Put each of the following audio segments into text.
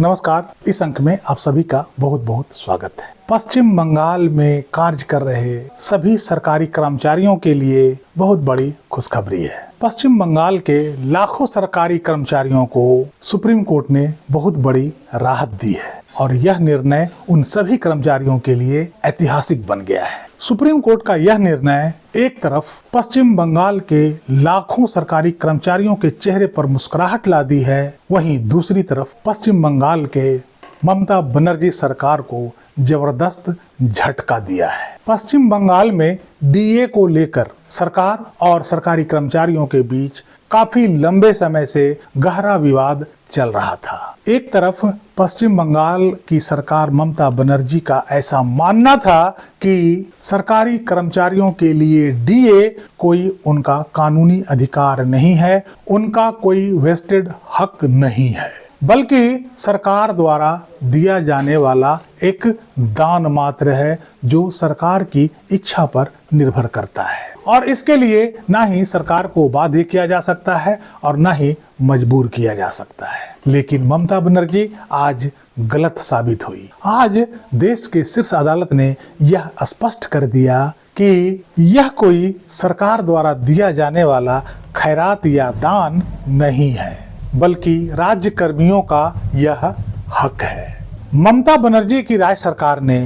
नमस्कार। इस अंक में आप सभी का बहुत बहुत स्वागत है। पश्चिम बंगाल में कार्य कर रहे सभी सरकारी कर्मचारियों के लिए बहुत बड़ी खुशखबरी है। पश्चिम बंगाल के लाखों सरकारी कर्मचारियों को सुप्रीम कोर्ट ने बहुत बड़ी राहत दी है और यह निर्णय उन सभी कर्मचारियों के लिए ऐतिहासिक बन गया है। सुप्रीम कोर्ट का यह निर्णय एक तरफ पश्चिम बंगाल के लाखों सरकारी कर्मचारियों के चेहरे पर मुस्कुराहट ला दी है, वहीं दूसरी तरफ पश्चिम बंगाल के ममता बनर्जी सरकार को जबरदस्त झटका दिया है। पश्चिम बंगाल में डीए को लेकर सरकार और सरकारी कर्मचारियों के बीच काफी लंबे समय से गहरा विवाद चल रहा था। एक तरफ पश्चिम बंगाल की सरकार ममता बनर्जी का ऐसा मानना था कि सरकारी कर्मचारियों के लिए डीए कोई उनका कानूनी अधिकार नहीं है, उनका कोई वेस्टेड हक नहीं है, बल्कि सरकार द्वारा दिया जाने वाला एक दान मात्र है जो सरकार की इच्छा पर निर्भर करता है और इसके लिए ना ही सरकार को बाध्य किया जा सकता है और ना ही मजबूर किया जा सकता है। लेकिन ममता बनर्जी आज गलत साबित हुई। आज देश के शीर्ष अदालत ने यह स्पष्ट कर दिया कि यह कोई सरकार द्वारा दिया जाने वाला खैरात या दान नहीं है, बल्कि राज्य कर्मियों का यह हक है। ममता बनर्जी की राज्य सरकार ने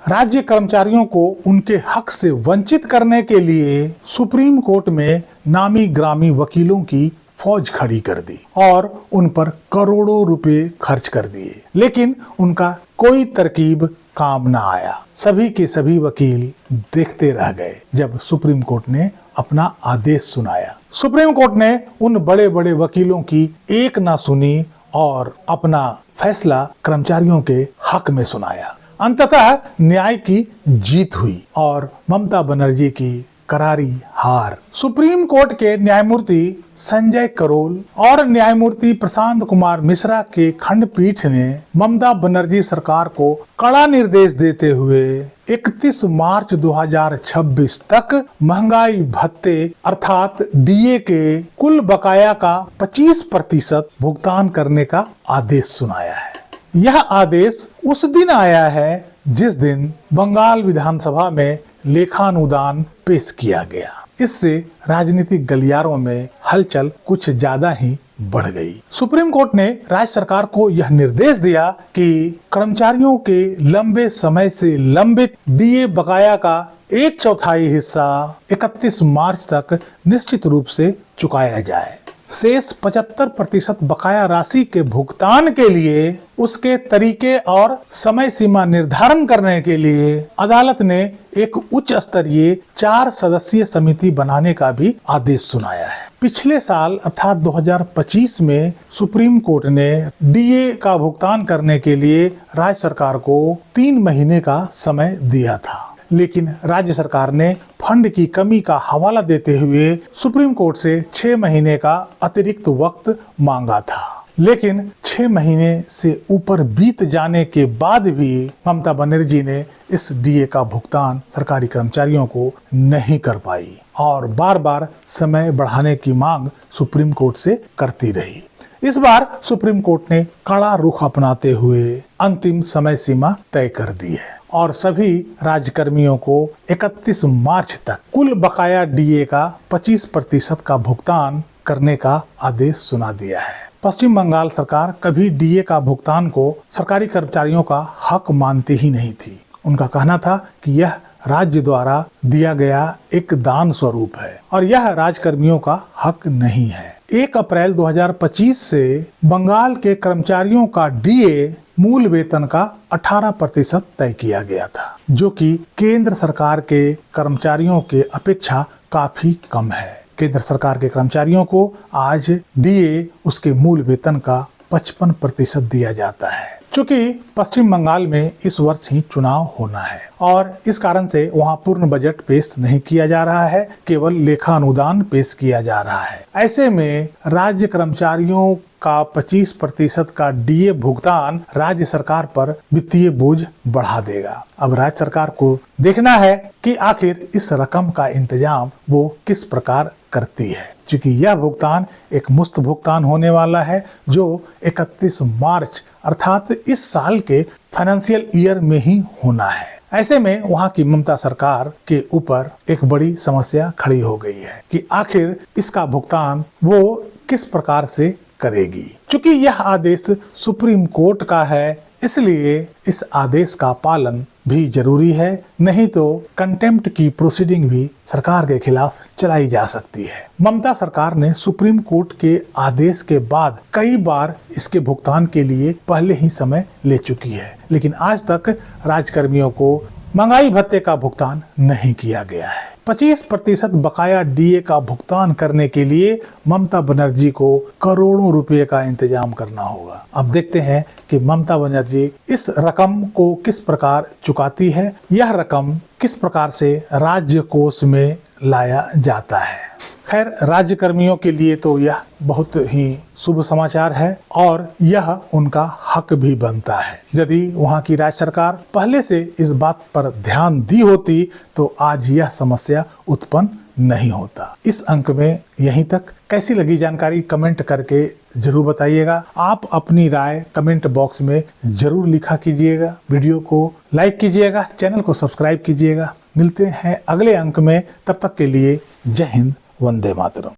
राज्य कर्मचारियों को उनके हक से वंचित करने के लिए सुप्रीम कोर्ट में नामी ग्रामी वकीलों की फौज खड़ी कर दी और उन पर करोड़ों रुपए खर्च कर दिए, लेकिन उनका कोई तरकीब काम न आया। सभी के सभी वकील देखते रह गए जब सुप्रीम कोर्ट ने अपना आदेश सुनाया। सुप्रीम कोर्ट ने उन बड़े बड़े वकीलों की एक ना सुनी और अपना फैसला कर्मचारियों के हक में सुनाया। अंततः न्याय की जीत हुई और ममता बनर्जी की करारी हार। सुप्रीम कोर्ट के न्यायमूर्ति संजय करोल और न्यायमूर्ति प्रशांत कुमार मिश्रा के खंडपीठ ने ममता बनर्जी सरकार को कड़ा निर्देश देते हुए 31 मार्च 2026 तक महंगाई भत्ते अर्थात डीए के कुल बकाया का 25% भुगतान करने का आदेश सुनाया है। यह आदेश उस दिन आया है जिस दिन बंगाल विधानसभा में लेखानुदान पेश किया गया। इससे राजनीतिक गलियारों में हलचल कुछ ज्यादा ही बढ़ गई। सुप्रीम कोर्ट ने राज्य सरकार को यह निर्देश दिया कि कर्मचारियों के लंबे समय से लंबित डीए बकाया का 1/4 हिस्सा 31 मार्च तक निश्चित रूप से चुकाया जाए। शेष 75% बकाया राशि के भुगतान के लिए उसके तरीके और समय सीमा निर्धारण करने के लिए अदालत ने एक उच्च स्तरीय 4 सदस्यीय समिति बनाने का भी आदेश सुनाया है। पिछले साल अर्थात 2025 में सुप्रीम कोर्ट ने डीए का भुगतान करने के लिए राज्य सरकार को 3 महीने का समय दिया था, लेकिन राज्य सरकार ने फंड की कमी का हवाला देते हुए सुप्रीम कोर्ट से 6 महीने का अतिरिक्त वक्त मांगा था। लेकिन 6 महीने से ऊपर बीत जाने के बाद भी ममता बनर्जी ने इस डीए का भुगतान सरकारी कर्मचारियों को नहीं कर पाई और बार बार समय बढ़ाने की मांग सुप्रीम कोर्ट से करती रही। इस बार सुप्रीम कोर्ट ने कड़ा रुख अपनाते हुए अंतिम समय सीमा तय कर दी है और सभी राज्यकर्मियों को 31 मार्च तक कुल बकाया डीए का 25% का भुगतान करने का आदेश सुना दिया है। पश्चिम बंगाल सरकार कभी डीए का भुगतान को सरकारी कर्मचारियों का हक मानती ही नहीं थी। उनका कहना था कि यह राज्य द्वारा दिया गया एक दान स्वरूप है और यह राज्यकर्मियों का हक नहीं है। 1 अप्रैल 2025 से बंगाल के कर्मचारियों का डीए मूल वेतन का 18% तय किया गया था, जो कि केंद्र सरकार के कर्मचारियों के अपेक्षा काफी कम है। केंद्र सरकार के कर्मचारियों को आज डीए उसके मूल वेतन का 55% दिया जाता है। चूंकि पश्चिम बंगाल में इस वर्ष ही चुनाव होना है और इस कारण से वहां पूर्ण बजट पेश नहीं किया जा रहा है, केवल लेखा अनुदान पेश किया जा रहा है। ऐसे में राज्य कर्मचारियों का 25% का डीए भुगतान राज्य सरकार पर वित्तीय बोझ बढ़ा देगा। अब राज्य सरकार को देखना है कि आखिर इस रकम का इंतजाम वो किस प्रकार करती है, क्योंकि यह भुगतान एक मुफ्त भुगतान होने वाला है जो 31 मार्च अर्थात इस साल के फाइनेंशियल ईयर में ही होना है। ऐसे में वहां की ममता सरकार के ऊपर एक बड़ी समस्या खड़ी हो गई है कि आखिर इसका भुगतान वो किस प्रकार से करेगी। चूंकि यह आदेश सुप्रीम कोर्ट का है, इसलिए इस आदेश का पालन भी जरूरी है, नहीं तो कंटेम्प्ट की प्रोसीडिंग भी सरकार के खिलाफ चलाई जा सकती है। ममता सरकार ने सुप्रीम कोर्ट के आदेश के बाद कई बार इसके भुगतान के लिए पहले ही समय ले चुकी है, लेकिन आज तक राज्यकर्मियों को महंगाई भत्ते का भुगतान नहीं किया गया है। 25% बकाया डीए का भुगतान करने के लिए ममता बनर्जी को करोड़ों रुपए का इंतजाम करना होगा। अब देखते हैं कि ममता बनर्जी इस रकम को किस प्रकार चुकाती है, यह रकम किस प्रकार से राज्य कोष में लाया जाता है। खैर, राज्य कर्मियों के लिए तो यह बहुत ही शुभ समाचार है और यह उनका हक भी बनता है। यदि वहां की राज्य सरकार पहले से इस बात पर ध्यान दी होती तो आज यह समस्या उत्पन्न नहीं होता। इस अंक में यहीं तक। कैसी लगी जानकारी कमेंट करके जरूर बताइएगा। आप अपनी राय कमेंट बॉक्स में जरूर लिखा कीजिएगा। वीडियो को लाइक कीजिएगा, चैनल को सब्सक्राइब कीजिएगा। मिलते हैं अगले अंक में, तब तक के लिए जय हिंद, वंदे मातरम।